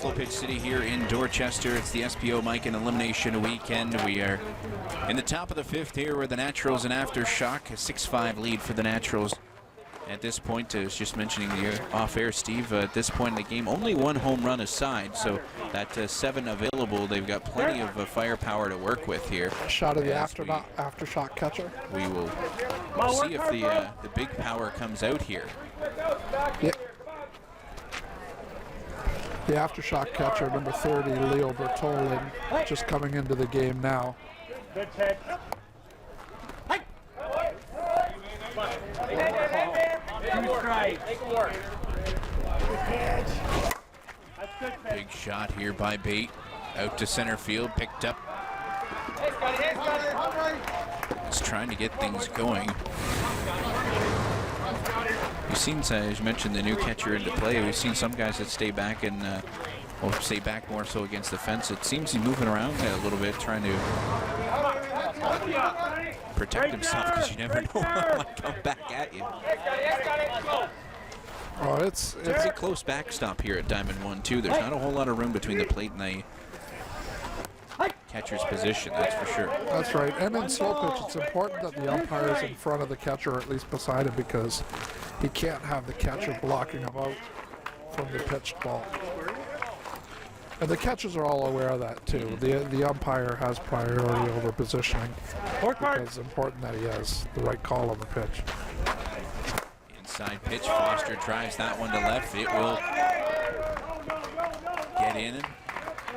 Full Pitch City here in Dorchester. It's the SPO Miken Elimination Weekend. We are in the top of the fifth here with the Naturals and Aftershock. A 6-5 lead for the Naturals. At this point, I was just mentioning the off-air, Steve, at this point in the game, only one home run aside, so that 7 available, they've got plenty of firepower to work with here. Shot of the Aftershock catcher. We will see if the big power comes out here. Yeah. The Aftershock catcher, number 30, Leo Bertolin, just coming into the game now. Good catch. Big shot here by Bate. Out to center field, picked up. He's trying to get things going. We've seen, as you mentioned, the new catcher into play. We've seen some guys that stay back and will stay back more so against the fence. It seems he's moving around a little bit, trying to protect himself because you never know what might come back at you. Oh, it's a close backstop here at Diamond 1, too. There's not a whole lot of room between the plate and the catcher's position, that's for sure. That's right. And in slow pitch, it's important that the umpire is in front of the catcher, or at least beside him, because he can't have the catcher blocking him out from the pitched ball. And the catchers are all aware of that, too. The umpire has priority over positioning because it's important that he has the right call on the pitch. Inside pitch, Foster drives that one to left. It will get in.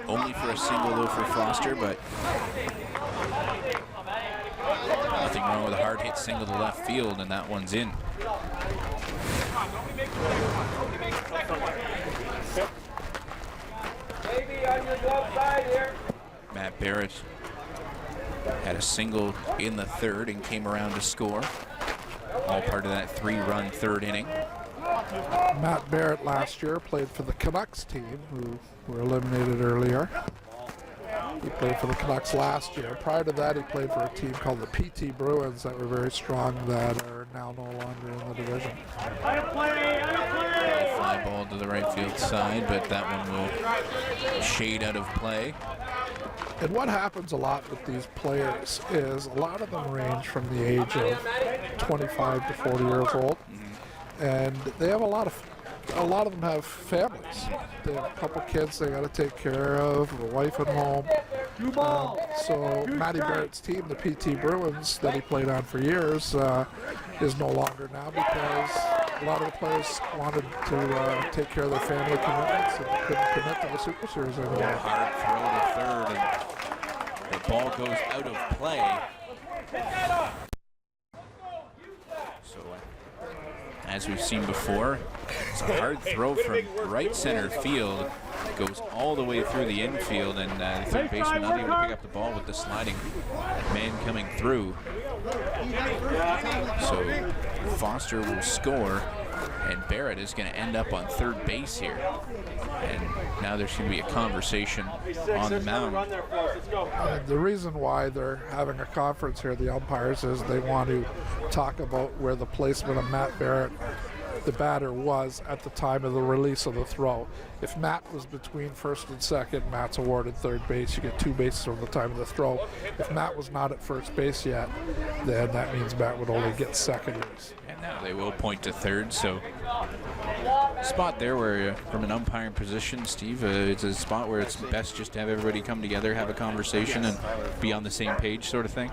Only for a single, though, for Foster, but nothing wrong with a hard hit single to left field, and that one's in. Matt Barrett had a single in the third and came around to score. All part of that 3-run third inning. Matt Barrett last year played for the Canucks team, who were eliminated earlier. He played for the Canucks last year. Prior to that, he played for a team called the PT Bruins that were very strong, that are now no longer in the division. Fly ball to the right field side, but that one will shade out of play. And what happens a lot with these players is a lot of them range from the age of 25 to 40 years old, and they have a lot of them have families. They have a couple kids they got to take care of, a wife at home. So Matty Barrett's team, the PT Bruins, that he played on for years, is no longer now because a lot of the players wanted to take care of their family commitments and couldn't commit to the Super Series anymore. Hard throw to third, and the ball goes out of play. So, as we've seen before, it's a hard throw from right center field. Goes all the way through the infield, and the third baseman not able to pick up the ball with the sliding man coming through. So Foster will score, and Barrett is going to end up on third base here. And now there's going to be a conversation on the mound. The reason why they're having a conference here, the umpires, is they want to talk about where the placement of Matt Barrett, the batter, was at the time of the release of the throw. If Matt was between first and second, Matt's awarded third base. You get 2 bases from the time of the throw. If Matt was not at first base yet, then that means Matt would only get second base. And now they will point to third, so spot there where from an umpiring position, Steve, it's a spot where it's best just to have everybody come together, have a conversation, and be on the same page sort of thing.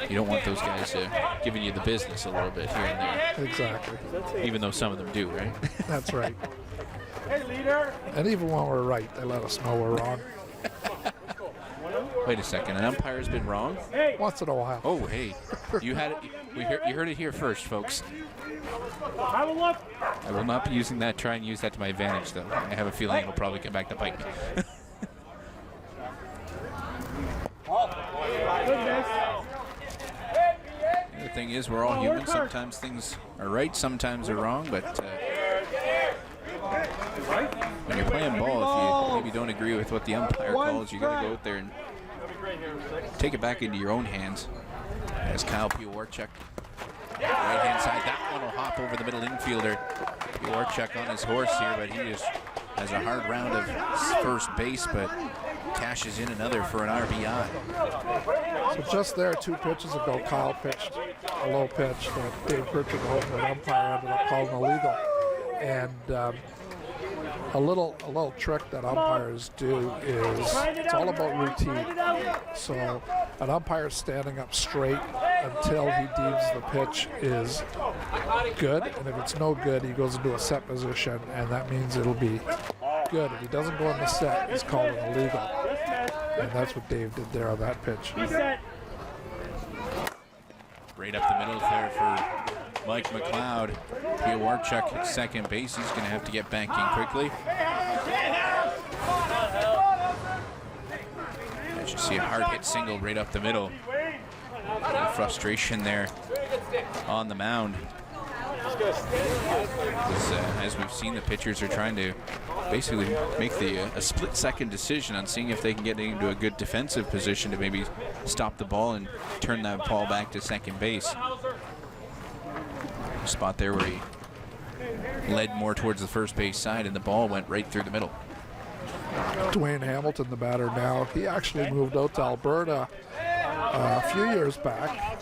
You don't want those guys giving you the business a little bit here and there. Exactly. Even though some of them do, right? That's right. And even when we're right, they let us know we're wrong. Wait a second, an umpire's been wrong? Once in a while. Oh, hey, you had it. You heard it here first, folks. Have a look. I will not be using that. Try and use that to my advantage, though. I have a feeling it'll probably come back to bite me. The thing is, we're all human. Sometimes things are right, sometimes they're wrong, but when you're playing ball, if you maybe don't agree with what the umpire calls, you got to go out there and take it back into your own hands. As Kyle Piowarchuk Right-hand side, that one will hop over the middle infielder. Warchuk on his horse here, but he just has a hard round of first base, but cashes in another for an RBI. So just there, 2 pitches ago, Kyle pitched a low pitch that Dave Pritchard, the home run umpire, ended up calling illegal. And a little trick that umpires do is it's all about routine. So an umpire is standing up straight until he deems the pitch is good, and if it's no good, he goes into a set position, and that means it'll be good. If he doesn't go in the set, he's called an illegal, and that's what Dave did there on that pitch. Right up the middle there for Mike McLeod. Warchuk at second base. He's going to have to get back in quickly. As you see a hard hit single right up the middle. Frustration there on the mound. As we've seen, the pitchers are trying to basically make a split-second decision on seeing if they can get into a good defensive position to maybe stop the ball and turn that ball back to second base. A spot there where he led more towards the first base side and the ball went right through the middle. Dwayne Hamilton, the batter now, he actually moved out to Alberta a few years back.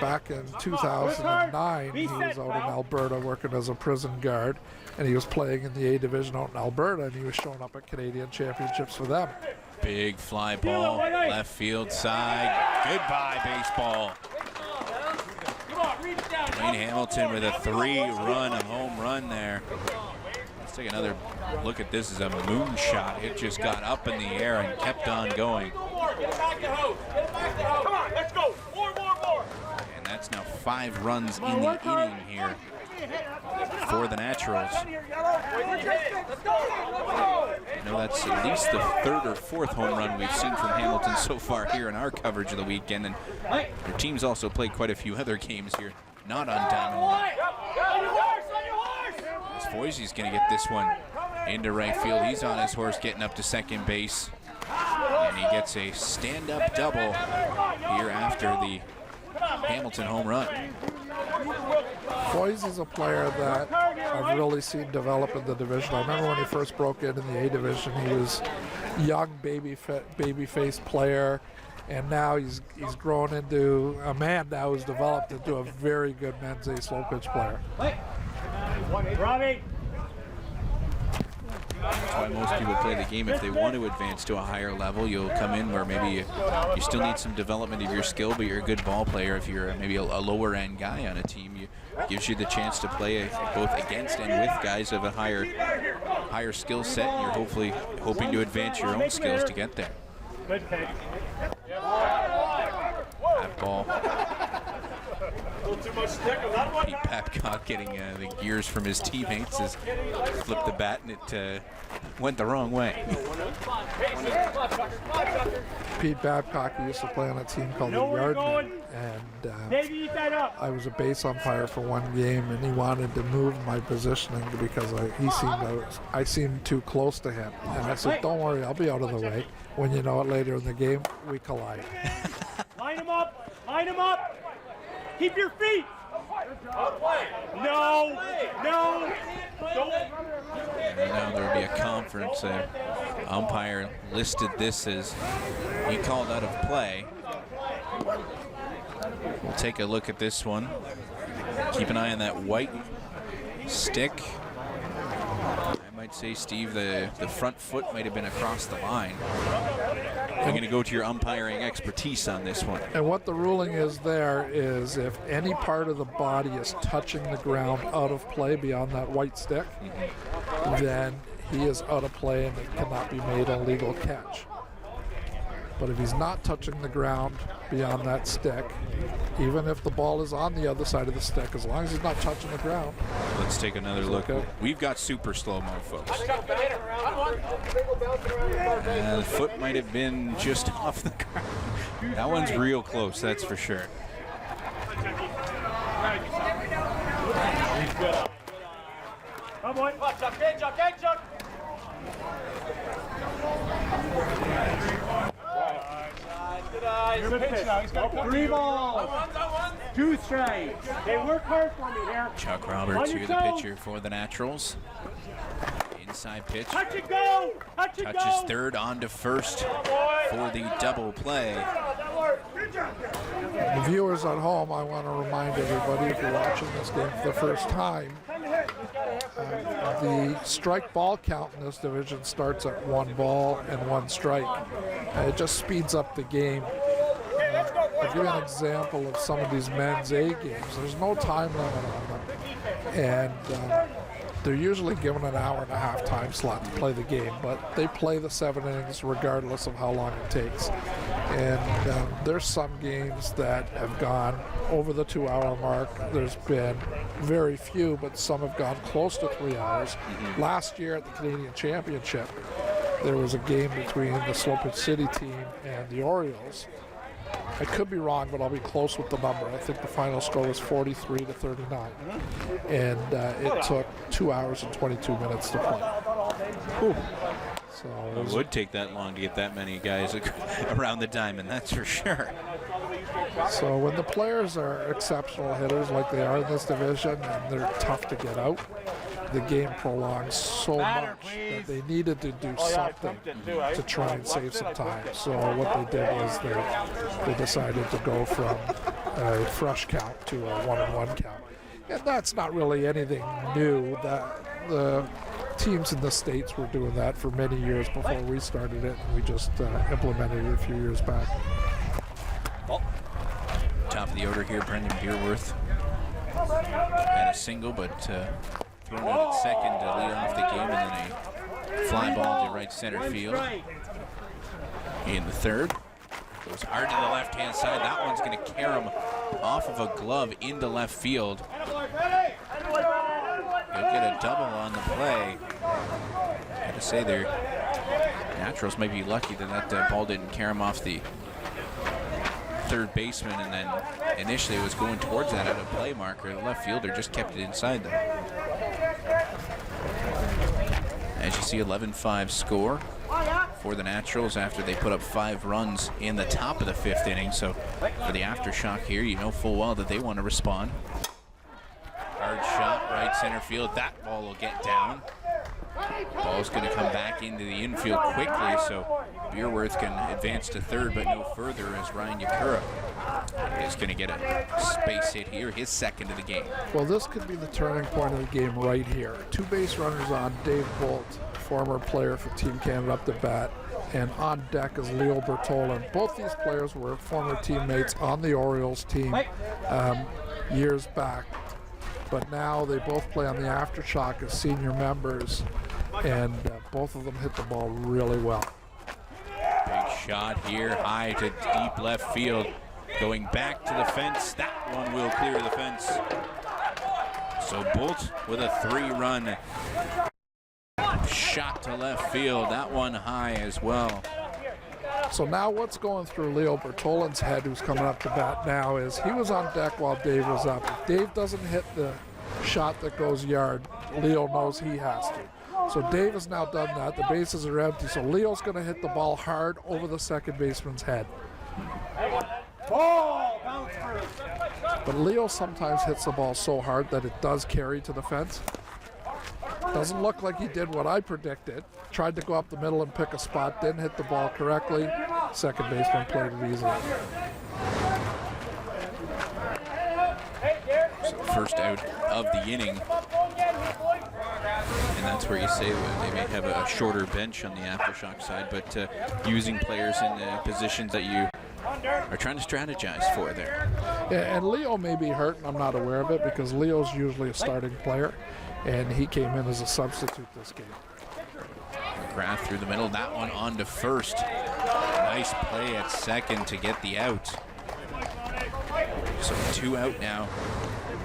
Back in 2009, he was out in Alberta working as a prison guard, and he was playing in the A division out in Alberta, and he was showing up at Canadian Championships for them. Big fly ball, left field side. Goodbye, baseball. Dwayne Hamilton with a 3-run home run there. Let's take another look at this as a moonshot. It just got up in the air and kept on going. And that's now 5 runs in the inning here for the Naturals. I know that's at least the 3rd or 4th home run we've seen from Hamilton so far here in our coverage of the weekend, and their team's also played quite a few other games here, not on Diamond. As Foisey's going to get this one into right field. He's on his horse getting up to second base, and he gets a stand-up double here after the Hamilton home run. Foisey's a player that I've really seen develop in the division. I remember when he first broke in the A division, he was a young baby-faced player, and now he's grown into a man now who's developed into a very good men's A slow pitch player. Robbie. That's why most people play the game. If they want to advance to a higher level, you'll come in where maybe you still need some development of your skill, but you're a good ball player. If you're maybe a lower end guy on a team, it gives you the chance to play both against and with guys of a higher skill set, and you're hopefully hoping to advance your own skills to get there. That ball. Pete Babcock getting the gears from his teammates as flipped the bat and it went the wrong way. Pete Babcock used to play on a team called the Yardmen, and I was a base umpire for one game, and he wanted to move my positioning because I seemed too close to him. And I said, "Don't worry, I'll be out of the way." When you know it, later in the game, we collide. Line him up! Line him up! Keep your feet! No! No! Don't! And now there will be a conference. Umpire listed this as he called out of play. We'll take a look at this one. Keep an eye on that white stick. I might say, Steve, the front foot might have been across the line. I'm going to go to your umpiring expertise on this one. And what the ruling is there is if any part of the body is touching the ground out of play beyond that white stick, then he is out of play and it cannot be made a legal catch. But if he's not touching the ground beyond that stick, even if the ball is on the other side of the stick, as long as he's not touching the ground. Let's take another look. We've got super slow-mo, folks. The foot might have been just off the ground. That one's real close, that's for sure. Come on. Good pitch now. He's got 3 balls. 2 strikes. Hey, work hard for me here. Chuck Roberts here, the pitcher for the Naturals. Inside pitch. Touch it, go! Touch it, Touches go! third on to first for the double play. The viewers at home, I want to remind everybody, if you're watching this game for the first time, the strike ball count in this division starts at 1 ball and 1 strike. It just speeds up the game. I'll give you an example of some of these men's A games. There's no time limit on them. And they're usually given an hour-and-a-half time slot to play the game, but they play the 7 innings regardless of how long it takes. And there's some games that have gone over the 2-hour mark. There's been very few, but some have gone close to 3 hours. Last year at the Canadian Championship, there was a game between the Slopage City team and the Orioles. I could be wrong, but I'll be close with the number. I think the final score was 43-39. And it took 2 hours and 22 minutes to play. Whew. So It would take that long to get that many guys around the diamond, that's for sure. So when the players are exceptional hitters like they are in this division and they're tough to get out, the game prolongs so much that they needed to do something to try and save some time. So what they did was they decided to go from a fresh count to a 1-and-1 count. And that's not really anything new. That the teams in the States were doing that for many years before we started it, and we just implemented it a few years back. Top of the order here, Brendan Beerworth had a single, but thrown out at second to lead off the game, and then a fly ball to right center field. In the third, goes hard to the left-hand side. That one's going to carry him off of a glove into left field. He'll get a double on the play. I have to say, their Naturals may be lucky that that ball didn't carry him off the third baseman, and then initially it was going towards that at a play marker. The left fielder just kept it inside there. As you see, 11-5 score for the Naturals after they put up 5 runs in the top of the 5th inning. So for the Aftershock here, you know full well that they want to respond. Hard shot, right center field. That ball will get down. Ball's going to come back into the infield quickly, so Beerworth can advance to third, but no further, as Ryan Yakura is going to get a space hit here, his second of the game. Well, this could be the turning point of the game right here. 2 base runners on. Dave Bolt, former player for Team Canada, up to bat, and on deck is Leo Bertolin. Both these players were former teammates on the Orioles team years back, but now they both play on the Aftershock as senior members, and both of them hit the ball really well. Big shot here, high to deep left field. Going back to the fence. That one will clear the fence. So Bolt with a 3-run shot to left field. That one high as well. So now what's going through Leo Bertolin's head, who's coming up to bat now, is he was on deck while Dave was up. If Dave doesn't hit the shot that goes yard, Leo knows he has to. So Dave has now done that. The bases are empty, so Leo's going to hit the ball hard over the second baseman's head. But Leo sometimes hits the ball so hard that it does carry to the fence. Doesn't look like he did what I predicted. Tried to go up the middle and pick a spot, didn't hit the ball correctly. Second baseman played it easily. So first out of the inning. And that's where you say they may have a shorter bench on the Aftershock side, but using players in positions that you are trying to strategize for there. Yeah, and Leo may be hurt, and I'm not aware of it, because Leo's usually a starting player, and he came in as a substitute this game. McGrath through the middle, that one on to first. Nice play at second to get the out. So 2 out now,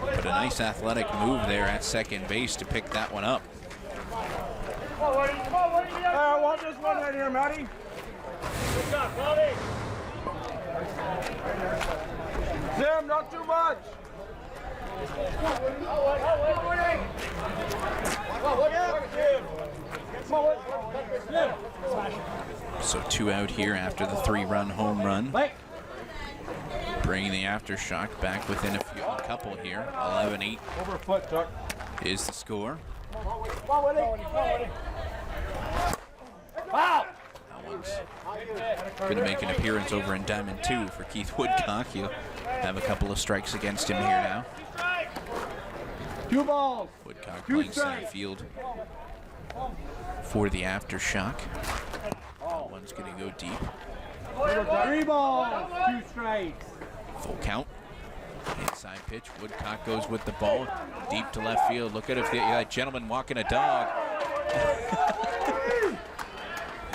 but a nice athletic move there at second base to pick that one up. I want this one right here, Matty. Good job, Bobby. Jim, not too much. So 2 out here after the 3-run home run. Bringing the Aftershock back within a couple here. 11-8 is the score. That one's going to make an appearance over in Diamond 2 for Keith Woodcock. He'll have a couple of strikes against him here now. 2 balls. Woodcock playing center field for the Aftershock. One's going to go deep. 3 balls. 2 strikes. Full count. Inside pitch. Woodcock goes with the ball deep to left field. Look at if that gentleman walking a dog.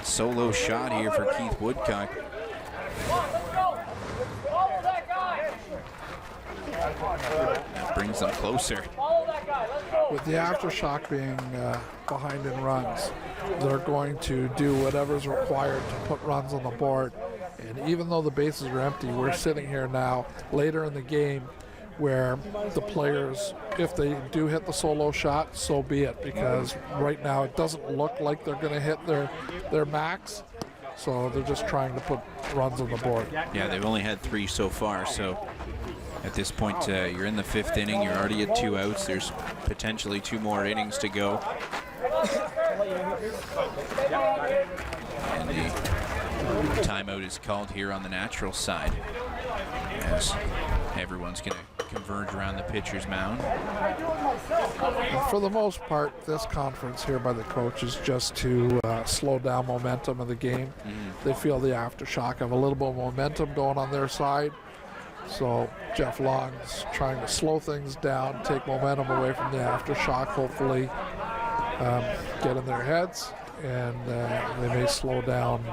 Solo shot here for Keith Woodcock. That brings them closer. With the Aftershock being behind in runs, they're going to do whatever's required to put runs on the board. And even though the bases are empty, we're sitting here now later in the game where the players, if they do hit the solo shot, so be it, because right now it doesn't look like they're going to hit their max. So they're just trying to put runs on the board. Yeah, they've only had 3 so far, so at this point, you're in the 5th inning. You're already at 2 outs. There's potentially 2 more innings to go. And the timeout is called here on the Natural side, as everyone's going to converge around the pitcher's mound. And for the most part, this conference here by the coach is just to slow down momentum of the game. They feel the Aftershock have a little bit of momentum going on their side. So Jeff Long's trying to slow things down, take momentum away from the Aftershock, hopefully get in their heads, and they may slow down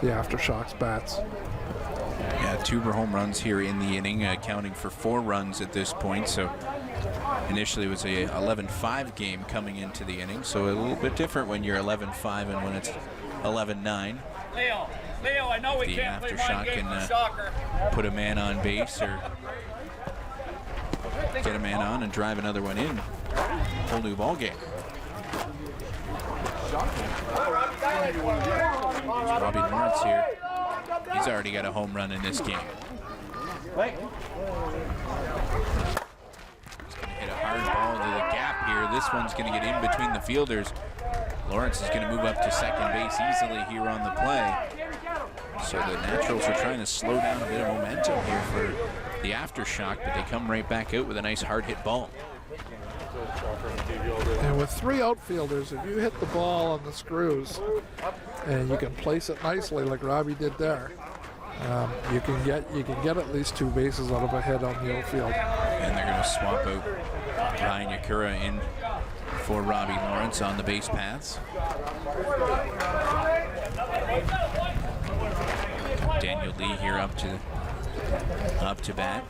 the Aftershock's bats. Yeah, 2 home runs here in the inning, accounting for 4 runs at this point. So initially it was a 11-5 game coming into the inning, so a little bit different when you're 11-5 and when it's 11-9. Leo, I know we can't play one game for soccer. Put a man on base or get a man on and drive another one in. Whole new ball game. Robbie Lawrence here. He's already got a home run in this game. He's going to hit a hard ball to the gap here. This one's going to get in between the fielders. Lawrence is going to move up to second base easily here on the play. So the Naturals are trying to slow down a bit of momentum here for the Aftershock, but they come right back out with a nice hard hit ball. And with 3 outfielders, if you hit the ball on the screws and you can place it nicely like Robbie did there, you can get at least 2 bases out of a hit on the outfield. And they're going to swap out Ryan Yakura in for Robbie Lawrence on the base paths. Daniel Lee here up to bat.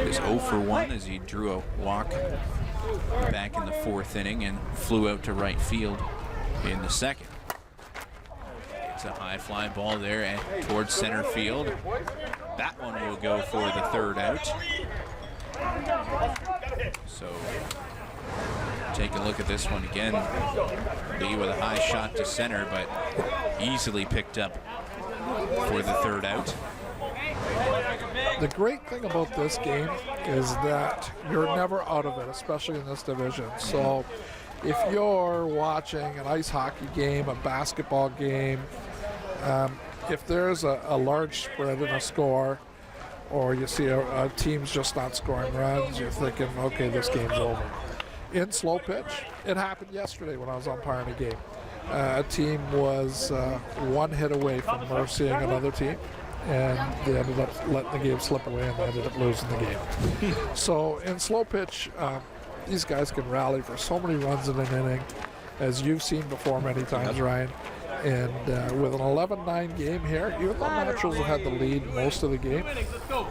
Is 0 for 1 as he drew a walk back in the 4th inning and flew out to right field in the 2nd. It's a high fly ball there and towards center field. That one will go for the 3rd out. So take a look at this one again. Lee with a high shot to center, but easily picked up for the 3rd out. The great thing about this game is that you're never out of it, especially in this division. So if you're watching an ice hockey game, a basketball game, if there's a large spread in a score, or you see a team's just not scoring runs, you're thinking, okay, this game's over. In slow pitch, it happened yesterday when I was umpiring a game. A team was 1 hit away from mercying another team, and they ended up letting the game slip away, and they ended up losing the game. So in slow pitch, these guys can rally for so many runs in an inning, as you've seen before many times, Ryan. And with an 11-9 game here, even though Naturals have had the lead most of the game,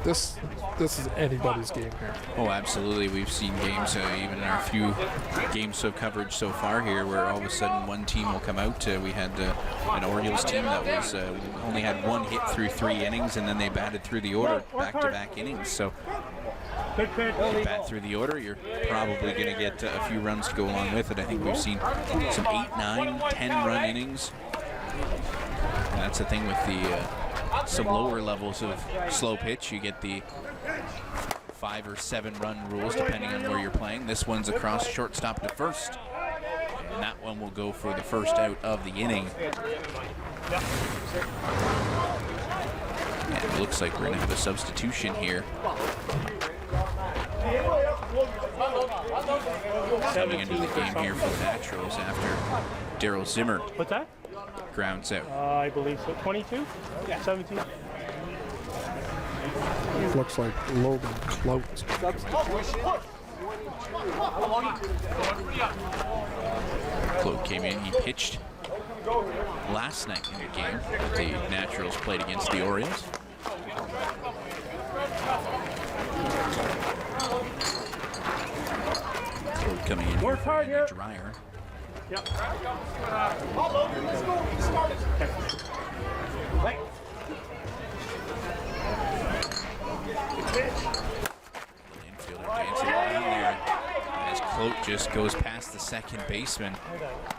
this is anybody's game here. Oh, absolutely. We've seen games, even in our few games of coverage so far here, where all of a sudden one team will come out. We had an Orioles team that was only had 1 hit through 3 innings, and then they batted through the order back-to-back innings. So bat through the order, you're probably going to get a few runs to go along with it. I think we've seen some 8, 9, 10-run innings. And that's the thing with the some lower levels of slow pitch. You get the 5 or 7-run rules depending on where you're playing. This one's across shortstop to first, and that one will go for the first out of the inning. And it looks like we're going to have a substitution here. Coming into the game here for the Naturals after Daryl Zimmer. What's that? Grounds out. I believe so. 22? Yeah. 17? Looks like Logan Clout's Clout came in. He pitched last night in a game that the Naturals played against the Orioles. Clout coming in Work hard here. Dryer. Yep. Infielder dancing around there as Clout just goes past the second baseman.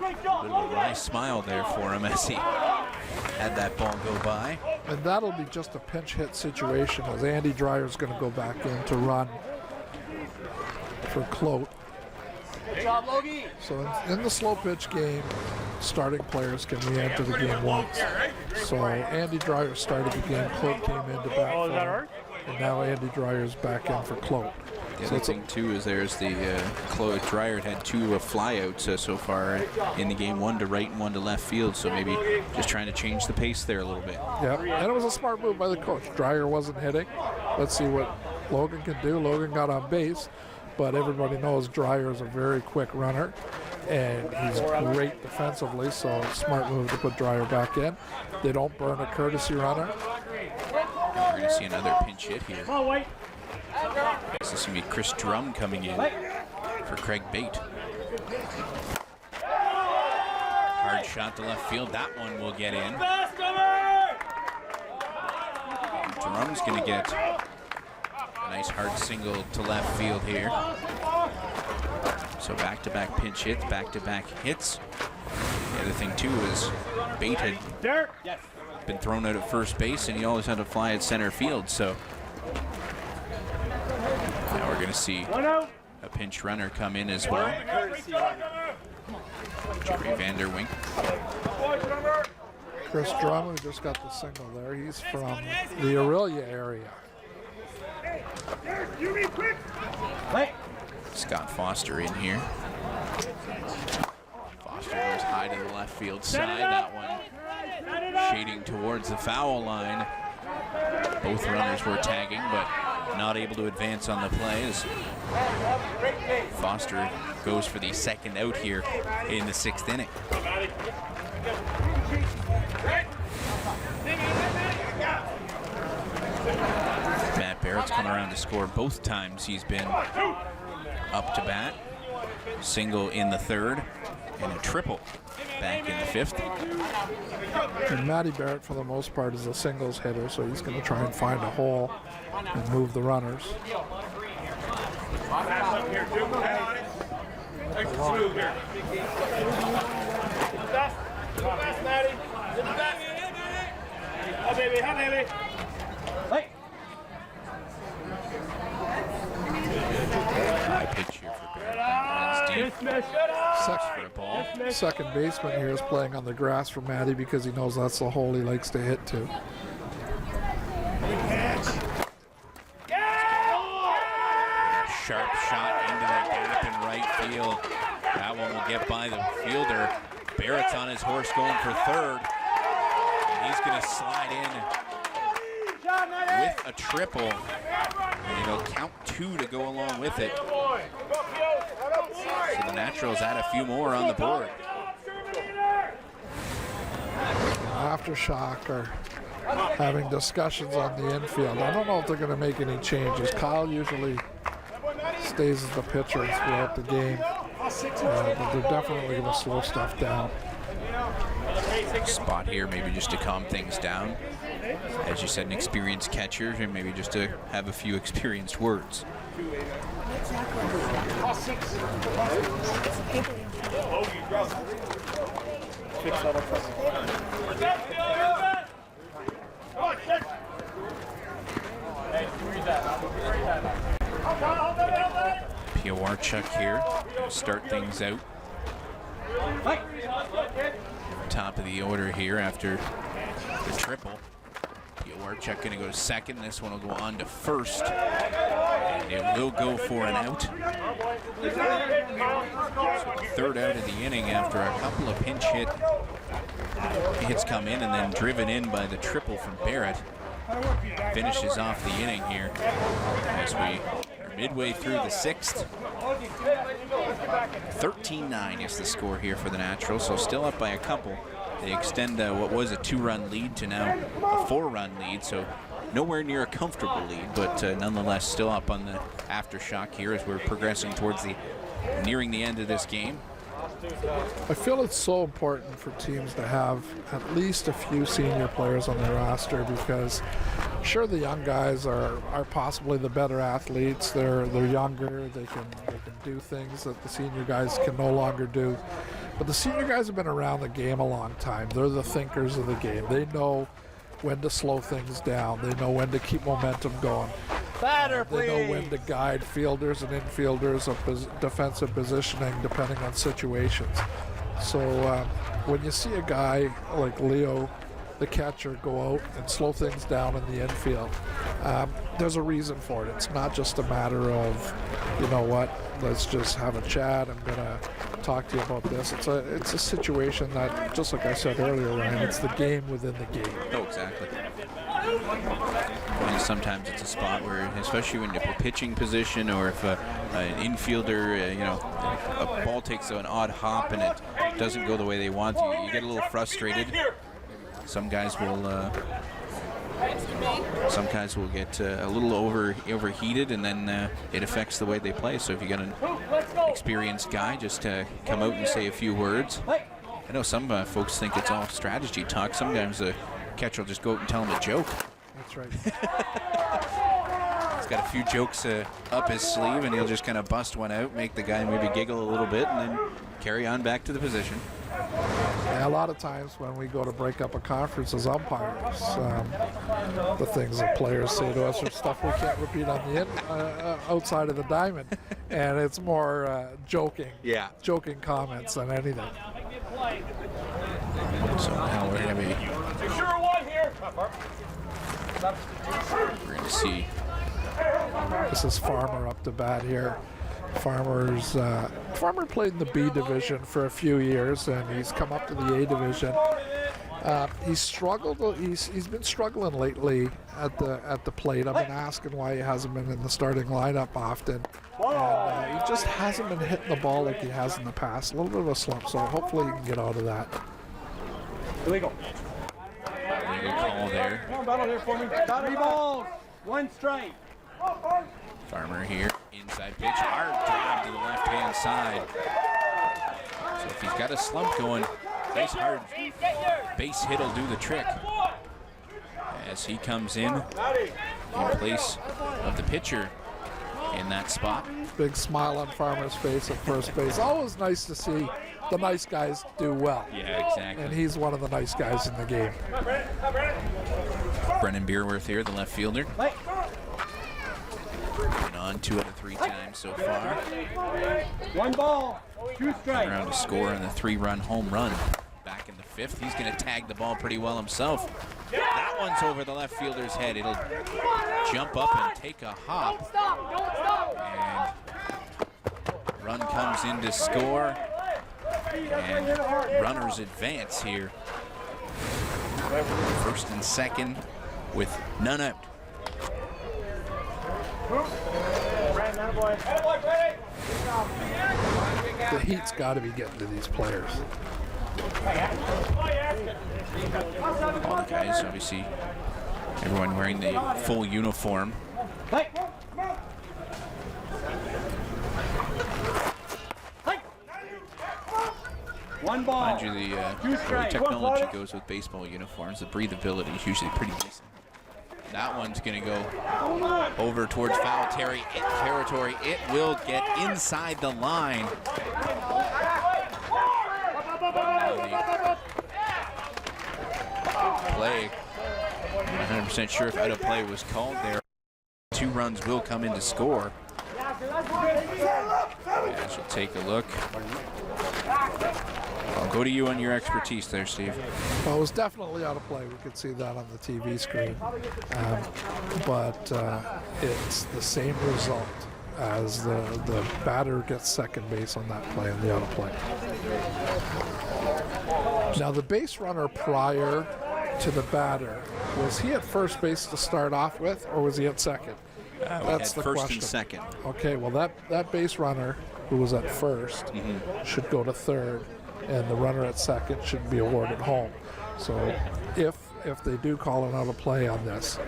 A little wry smile there for him as he had that ball go by. And that'll be just a pinch hit situation as Andy Dryer's going to go back in to run for Clout. Good job, Logie. So in the slow pitch game, starting players can re-enter the game once. So Andy Dryer started the game, Clout came in to bat Oh, is that for him, hard? and now Andy Dryer's back in for Clout. The other thing too is there's the Clout Dryer had 2 flyouts so far in the game, 1 to right and 1 to left field. So maybe just trying to change the pace there a little bit. Yeah, and it was a smart move by the coach. Dryer wasn't hitting. Let's see what Logan can do. Logan got on base, but everybody knows Dryer is a very quick runner, and he's great defensively, so smart move to put Dryer back in. They don't burn a courtesy runner. We're going to see another pinch hit here. Oh, wait. This is going to be Chris Drum coming in for Craig Bate. Hard shot to left field. That one will get in. And Drum's going to get a nice hard single to left field here. So back-to-back pinch hits, back-to-back hits. The other thing, too, is Bate had been thrown out at first base, and he always had to fly at center field. So now we're going to see a pinch runner come in as well. Jerry Vanderwink. Chris Drum, who just got the single there, he's from the Aurelia area. Scott Foster in here. Foster goes high to the left field side. That one shading towards the foul line. Both runners were tagging, but not able to advance on the play as Foster goes for the second out here in the 6th inning. Matt Barrett's come around to score both times he's been up to bat. Single in the 3rd and a triple back in the 5th. And Matty Barrett, for the most part, is a singles hitter, so he's going to try and find a hole and move the runners. High pitch here for Barrett. That one's deep. For a ball. Second baseman here is playing on the grass for Matty because he knows that's the hole he likes to hit to. Sharp shot into that gap in right field. That one will get by the fielder. Barrett's on his horse going for 3rd. And he's going to slide in with a triple. And it'll count 2 to go along with it. So the Naturals add a few more on the board. Aftershock are having discussions on the infield. I don't know if they're going to make any changes. Kyle usually stays as the pitcher throughout the game, but they're definitely going to slow stuff down. Spot here maybe just to calm things down. as you said, an experienced catcher, and maybe just to have a few experienced words. Piowarchuk here to start things out. Top of the order here after the triple. Piowarchuk going to go to second. This one will go on to first. And it will go for an out. So third out of the inning after a couple of pinch hits come in and then driven in by the triple from Barrett. Finishes off the inning here as we are midway through the sixth. 13-9 is the score here for the Naturals, so still up by a couple. They extend what was a 2-run lead to now a 4-run lead, so nowhere near a comfortable lead, but nonetheless still up on the Aftershock here as we're progressing towards nearing the end of this game. I feel it's so important for teams to have at least a few senior players on their roster, because sure, the young guys are possibly the better athletes. They're younger. They can do things that the senior guys can no longer do. But the senior guys have been around the game a long time. They're the thinkers of the game. They know when to slow things down. They know when to keep momentum going. They know when to guide fielders and infielders of defensive positioning depending on situations. So when you see a guy like Leo, the catcher, go out and slow things down in the infield, there's a reason for it. It's not just a matter of, you know what, let's just have a chat. I'm going to talk to you about this. It's a situation that, just like I said earlier, Ryan, it's the game within the game. Oh, exactly. And sometimes it's a spot where, especially when you're pitching position, or if an infielder, a ball takes an odd hop and it doesn't go the way they want, you get a little frustrated. Some guys will get a little overheated, and then it affects the way they play. So if you got an experienced guy, just come out and say a few words. I know some folks think it's all strategy talk. Sometimes the catcher will just go out and tell him a joke. That's right. He's got a few jokes up his sleeve, and he'll just kind of bust one out, make the guy maybe giggle a little bit, and then carry on back to the position. Yeah, a lot of times when we go to break up a conference as umpires, the things that players say to us are stuff we can't repeat on the outside of the diamond, and it's more joking comments than anything. So now we're going to see. This is Farmer up to bat here. Farmer played in the B division for a few years, and he's come up to the A division. He's struggled. He's been struggling lately at the plate. I've been asking why he hasn't been in the starting lineup often, and he just hasn't been hitting the ball like he has in the past. A little bit of a slump, so hopefully he can get out of that. Illegal. Illegal call there. Come on, battle here for me. 3 balls, 1 strike. Farmer here, inside pitch, hard drive to the left-hand side. So if he's got a slump going, nice hard base hit will do the trick. As he comes in place of the pitcher in that spot. Big smile on Farmer's face at first base. Always nice to see the nice guys do well. Yeah, exactly. And he's one of the nice guys in the game. Brennan Beerworth here, the left fielder. Been on 2 out of 3 times so far. 1 ball, 2 strikes. Around to score on the 3-run home run. Back in the 5th, he's going to tag the ball pretty well himself. That one's over the left fielder's head. It'll jump up and take a hop. And run comes in to score. And runners advance here. First and second with none out. The heat's got to be getting to these players. All the guys, obviously, everyone wearing the full uniform. One ball. Mind you, the way technology goes with baseball uniforms, the breathability is usually pretty decent. That one's going to go over towards foul territory. It will get inside the line. Play. 100% sure if out of play was called there. 2 runs will come in to score. As you'll take a look. I'll go to you on your expertise there, Steve. Well, it was definitely out of play. We could see that on the TV screen. But it's the same result as the batter gets second base on that play and the out of play. Now, the base runner prior to the batter, was he at first base to start off with, or was he at second? That's the first question. and second. Okay, well, that base runner who was at first should go to third, and the runner at second should be awarded home. So if they do call an out of play on this,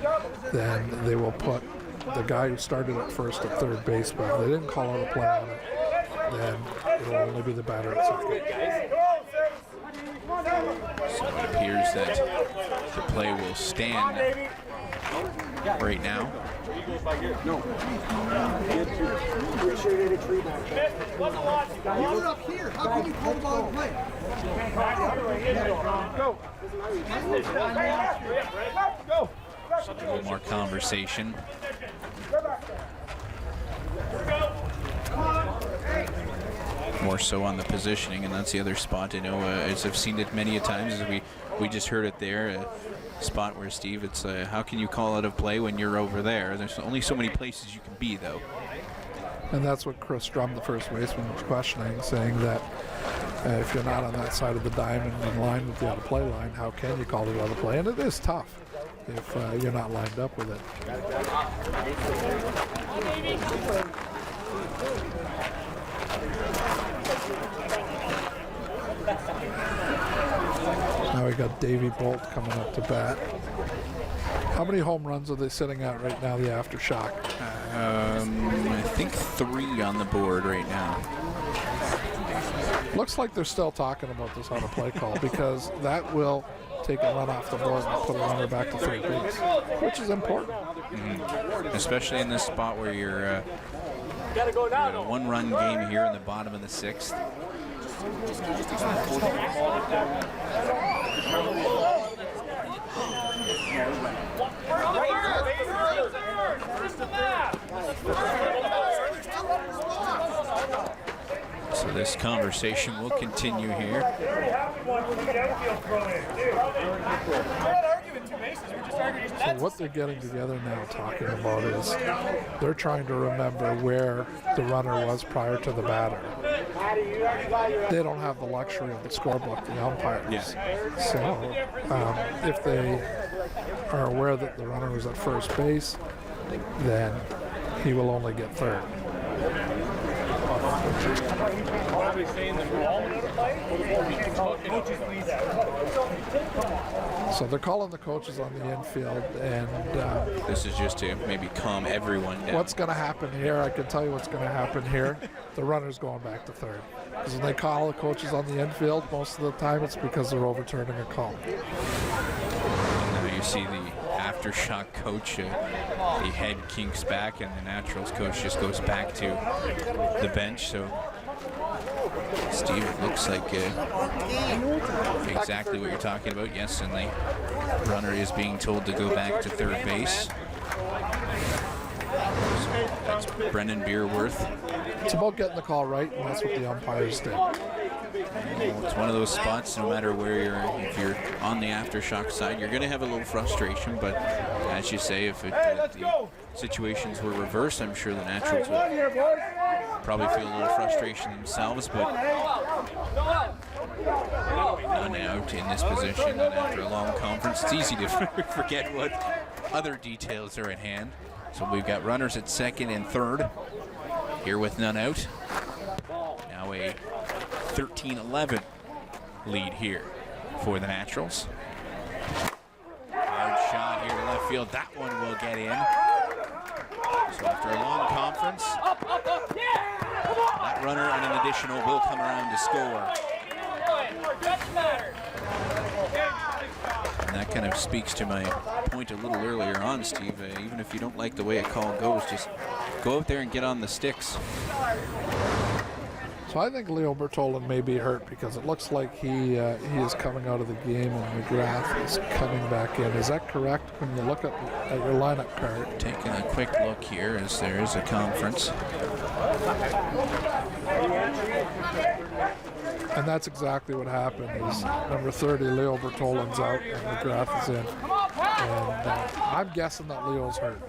then they will put the guy who started at first at third base, but if they didn't call out a play on it, then it'll only be the batter at second. So it appears that the play will stand right now. No. You're up here. How can you call the ball and play? Go. Go. So a little more conversation. More so on the positioning, and that's the other spot. I know, as I've seen it many a times, as we just heard it there, a spot where, Steve, it's how can you call out of play when you're over there? There's only so many places you can be, though. And that's what Chris Drum, the first baseman, was questioning, saying that if you're not on that side of the diamond in line with the out of play line, how can you call it out of play? And it is tough if you're not lined up with it. Now we got Davey Bolt coming up to bat. How many home runs are they sitting at right now, the Aftershock? I think 3 on the board right now. Looks like they're still talking about this on a play call, because that will take a run off the board and put a runner back to third base, which is important. Especially in this spot where you're in a 1-run game here in the bottom of the 6th. So this conversation will continue here. So what they're getting together now talking about is they're trying to remember where the runner was prior to the batter. They don't have the luxury of the scorebook, the umpires. Yeah. So if they are aware that the runner was at first base, then he will only get third. So they're calling the coaches on the infield, and This is just to maybe calm everyone down. what's going to happen here, I can tell you what's going to happen here. The runner's going back to third. Because when they call the coaches on the infield, most of the time it's because they're overturning a call. Now you see the Aftershock coach, the head kinks back, and the Naturals coach just goes back to the bench. So, Steve, it looks like exactly what you're talking about. Yes, and the runner is being told to go back to third base. So that's Brennan Beerworth. It's about getting the call right, and that's what the umpires did. It's one of those spots, no matter where if you're on the Aftershock side, you're going to have a little frustration, but as you say, if the situations were reversed, I'm sure the Naturals would probably feel a little frustration themselves, but none out in this position, and after a long conference, it's easy to forget what other details are at hand. So we've got runners at second and third, here with none out. Now a 13-11 lead here for the Naturals. Hard shot here to left field. That one will get in. So after a long conference, that runner on an additional will come around to score. And that kind of speaks to my point a little earlier on, Steve. Even if you don't like the way a call goes, just go out there and get on the sticks. So I think Leo Bertolin may be hurt because it looks like he is coming out of the game and McGrath is coming back in. Is that correct when you look at your lineup card? Taking a quick look here as there is a conference. And that's exactly what happened. Is number 30, Leo Bertolin's out and McGrath is in. And I'm guessing that Leo's hurt.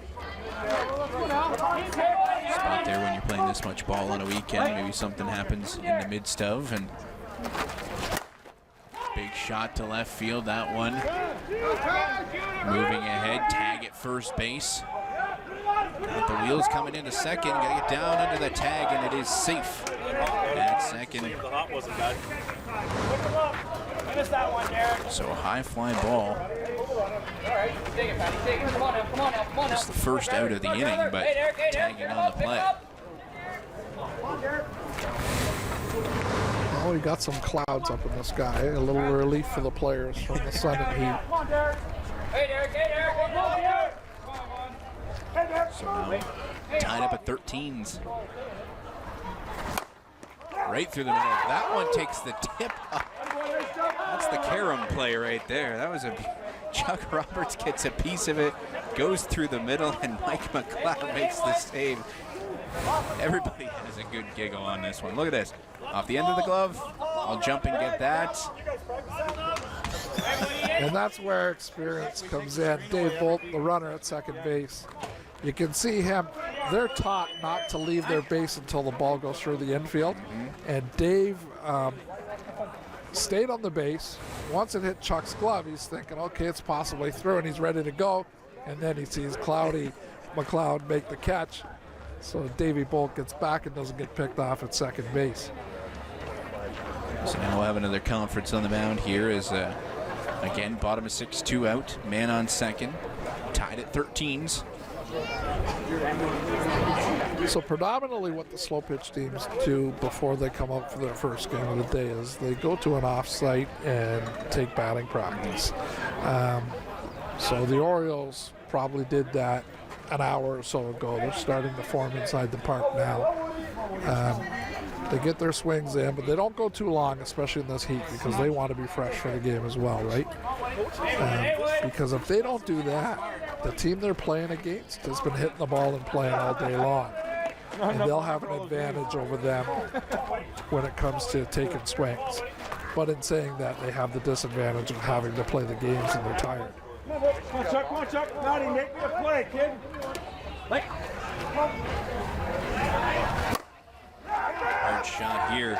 Spot there when you're playing this much ball on a weekend. Maybe something happens in the midst of. And big shot to left field, that one. Moving ahead, tag at first base. Got the wheels coming into second. Got to get down under the tag, and it is safe at second. The hot wasn't bad. So a high fly ball. Just the first out of the inning, but tagging on the play. Oh, we got some clouds up in the sky. A little relief for the players from the sun and heat. So now tied up at 13s. Right through the middle. That one takes the tip up. That's the carom play right there. That was a Chuck Roberts gets a piece of it, goes through the middle, and Mike McLeod makes the save. Everybody has a good giggle on this one. Look at this. Off the end of the glove. I'll jump and get that. And that's where experience comes in. Dave Bolt, the runner at second base. You can see him. They're taught not to leave their base until the ball goes through the infield. And Dave stayed on the base. Once it hit Chuck's glove, he's thinking, okay, it's possibly through, and he's ready to go. And then he sees Cloudy McLeod make the catch. So Davey Bolt gets back and doesn't get picked off at second base. So now we'll have another conference on the mound here as, again, bottom of 6-2 out. Man on second. Tied at 13s. So predominantly what the slow pitch teams do before they come up for their first game of the day is they go to an off-site and take batting practice. So the Orioles probably did that an hour or so ago. They're starting to form inside the park now. They get their swings in, but they don't go too long, especially in this heat, because they want to be fresh for the game as well, right? Because if they don't do that, the team they're playing against has been hitting the ball and playing all day long. And they'll have an advantage over them when it comes to taking swings. But in saying that, they have the disadvantage of having to play the games and they're tired. Come on, Chuck. Come on, Chuck. Naughty, make me a play, kid. Hard shot here.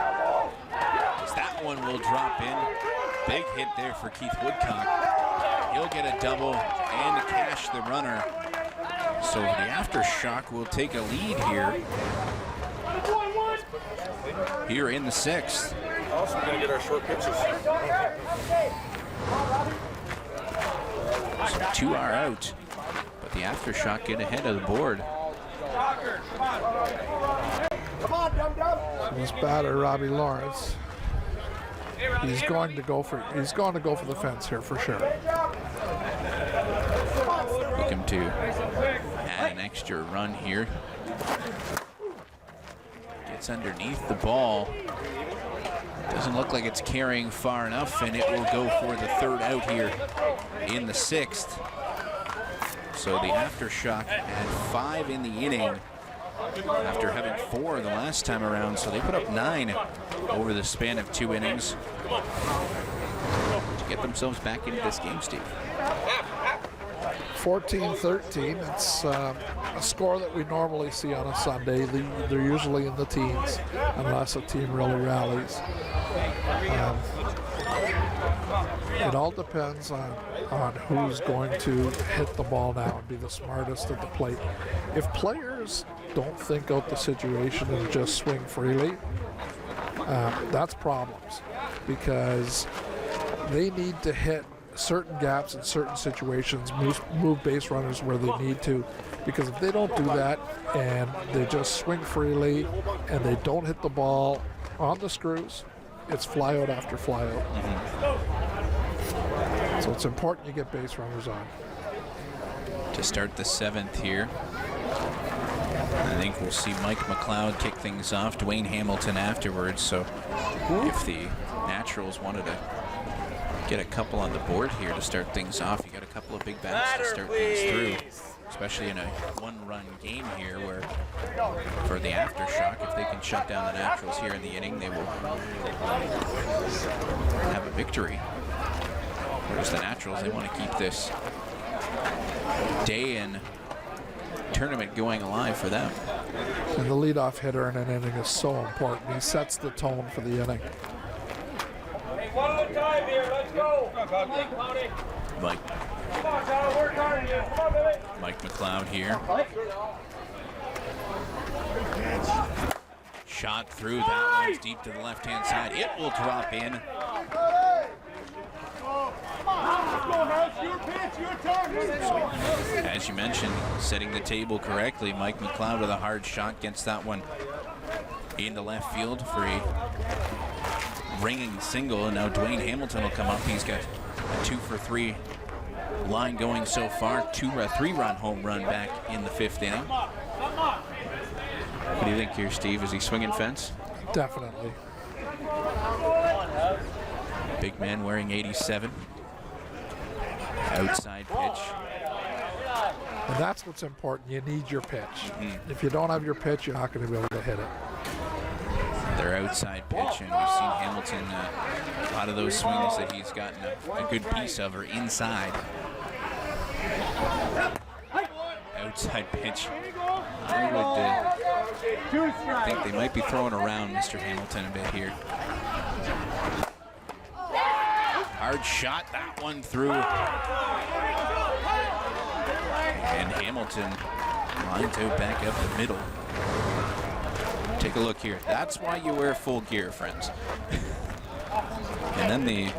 That one will drop in. Big hit there for Keith Woodcock. He'll get a double and cash the runner. So the Aftershock will take a lead here in the sixth. Also, we're going to get our short pitches. So 2 are out, but the Aftershock get ahead of the board. So this batter, Robbie Lawrence, he's going to go for the fence here for sure. Looking to add an extra run here. Gets underneath the ball. Doesn't look like it's carrying far enough, and it will go for the third out here in the sixth. So the Aftershock had 5 in the inning after having 4 the last time around. So they put up 9 over the span of 2 innings to get themselves back into this game, Steve. 14-13. It's a score that we normally see on a Sunday. They're usually in the teens, unless a team really rallies. It all depends on who's going to hit the ball now and be the smartest at the plate. If players don't think out the situation and just swing freely, that's problems, because they need to hit certain gaps in certain situations, move base runners where they need to, because if they don't do that and they just swing freely and they don't hit the ball on the screws, it's fly out after fly out. So it's important you get base runners on. To start the 7th here, I think we'll see Mike McLeod kick things off, Dwayne Hamilton afterwards. So if the Naturals wanted to get a couple on the board here to start things off, you got a couple of big bats to start things through, especially in a one-run game here where for the Aftershock, if they can shut down the Naturals here in the inning, they will have a victory. Whereas the Naturals, they want to keep this day and tournament going alive for them. And the leadoff hitter in an inning is so important. He sets the tone for the inning. Hey, one at a time here. Let's go. Mike. Come on, Tyler. Work hard here. Come on, baby. Mike McLeod here. Shot through. That one's deep to the left-hand side. It will drop in. As you mentioned, setting the table correctly, Mike McLeod with a hard shot gets that one into left field for a ringing single, and now Dwayne Hamilton will come up. He's got a 2-for-3 line going so far, 3-run home run back in the 5th inning. What do you think here, Steve? Is he swinging fence? Definitely. Big man wearing 87. Outside pitch. And that's what's important. You need your pitch. If you don't have your pitch, you're not going to be able to hit it. Their outside pitch, and we've seen Hamilton, a lot of those swings that he's gotten a good piece of are inside. Outside pitch. I would think they might be throwing around Mr. Hamilton a bit here. Hard shot, that one through. And Hamilton lines out back up the middle. Take a look here. That's why you wear full gear, friends. And then the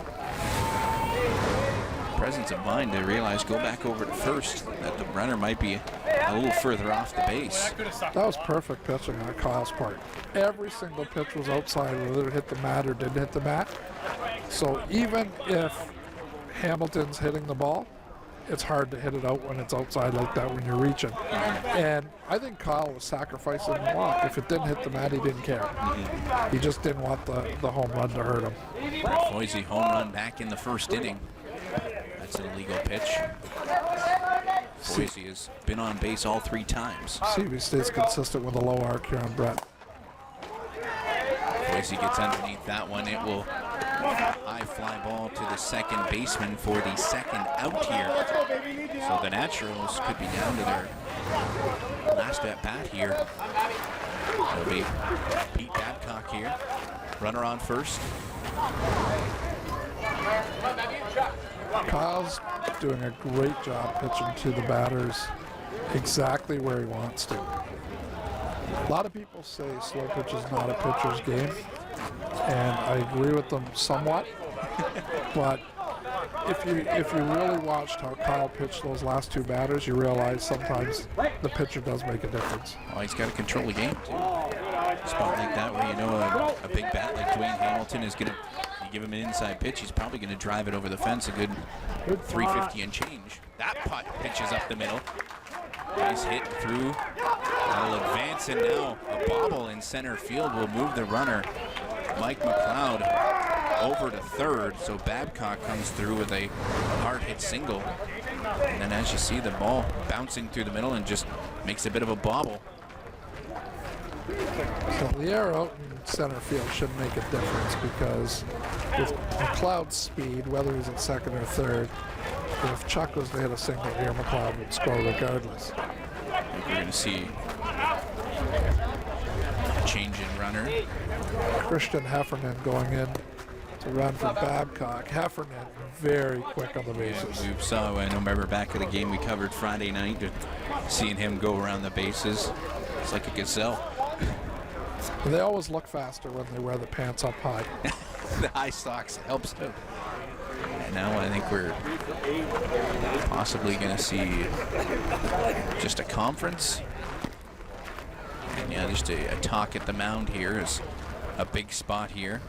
presence of mind to realize, go back over to first, that the runner might be a little further off the base. That was perfect pitching on Kyle's part. Every single pitch was outside, whether it hit the mat or didn't hit the mat. So even if Hamilton's hitting the ball, it's hard to hit it out when it's outside like that when you're reaching. And I think Kyle was sacrificing the walk. If it didn't hit the mat, he didn't care. He just didn't want the home run to hurt him. Foisey home run back in the 1st inning. That's an illegal pitch. Foisey has been on base all 3 times. See if he stays consistent with a low arc here on Brett. Foisey gets underneath that one. It will high fly ball to the second baseman for the 2nd out here. So the Naturals could be down to their last at bat here. It'll be Pete Babcock here. Runner on first. Kyle's doing a great job pitching to the batters exactly where he wants to. A lot of people say slow pitch is not a pitcher's game, and I agree with them somewhat. But if you really watched how Kyle pitched those last 2 batters, you realize sometimes the pitcher does make a difference. Oh, he's got to control the game too. A spot like that where you know a big bat like Dwayne Hamilton is going to, you give him an inside pitch, he's probably going to drive it over the fence a good 350 and change. That putt pitches up the middle. Nice hit through. That'll advance, and now a bobble in center field will move the runner, Mike McLeod, over to 3rd. So Babcock comes through with a hard hit single. And then as you see the ball bouncing through the middle and just makes a bit of a bobble. So the arrow out in center field should make a difference, because with McLeod's speed, whether he's at 2nd or 3rd, if Chuck was to hit a single here, McLeod would score regardless. I think we're going to see a change in runner. Christian Heffernan going in to run for Babcock. Heffernan very quick on the bases. We saw, I remember back at the game we covered Friday night, seeing him go around the bases. It's like a gazelle. And they always look faster when they wear the pants up high. The high socks helps too. And now I think we're possibly going to see just a conference. And yeah, just a talk at the mound here is a big spot here.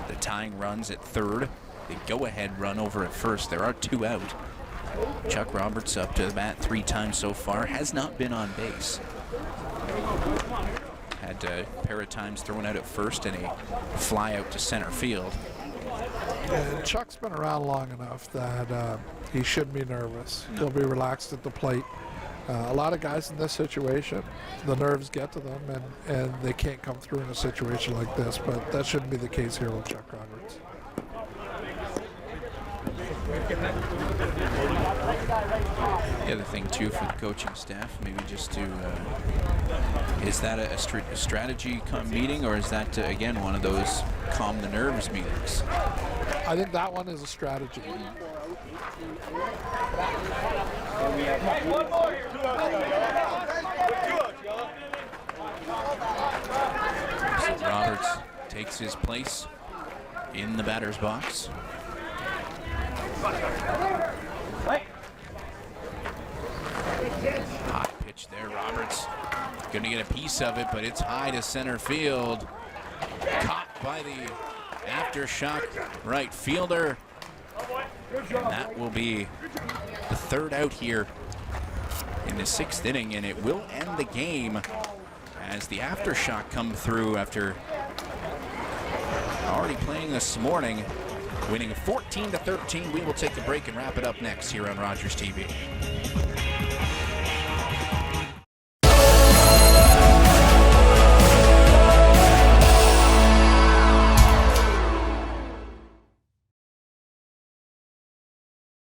The tying runs at third. The go-ahead run over at first. There are 2 out. Chuck Roberts up to the bat 3 times so far. Has not been on base. Had a pair of times thrown out at first and a fly out to center field. And Chuck's been around long enough that he shouldn't be nervous. He'll be relaxed at the plate. A lot of guys in this situation, the nerves get to them and they can't come through in a situation like this, but that shouldn't be the case here with Chuck Roberts. The other thing too for the coaching staff, maybe just to, is that a strategy meeting, or is that again one of those calm the nerves meetings? I think that one is a strategy. One more here. So Roberts takes his place in the batter's box. Hot pitch there, Roberts. Gonna get a piece of it, but it's high to center field. Caught by the Aftershock right fielder. And that will be the 3rd out here in the 6th inning, and it will end the game as the Aftershock come through after already playing this morning, winning 14-13. We will take the break and wrap it up next here on Rogers TV.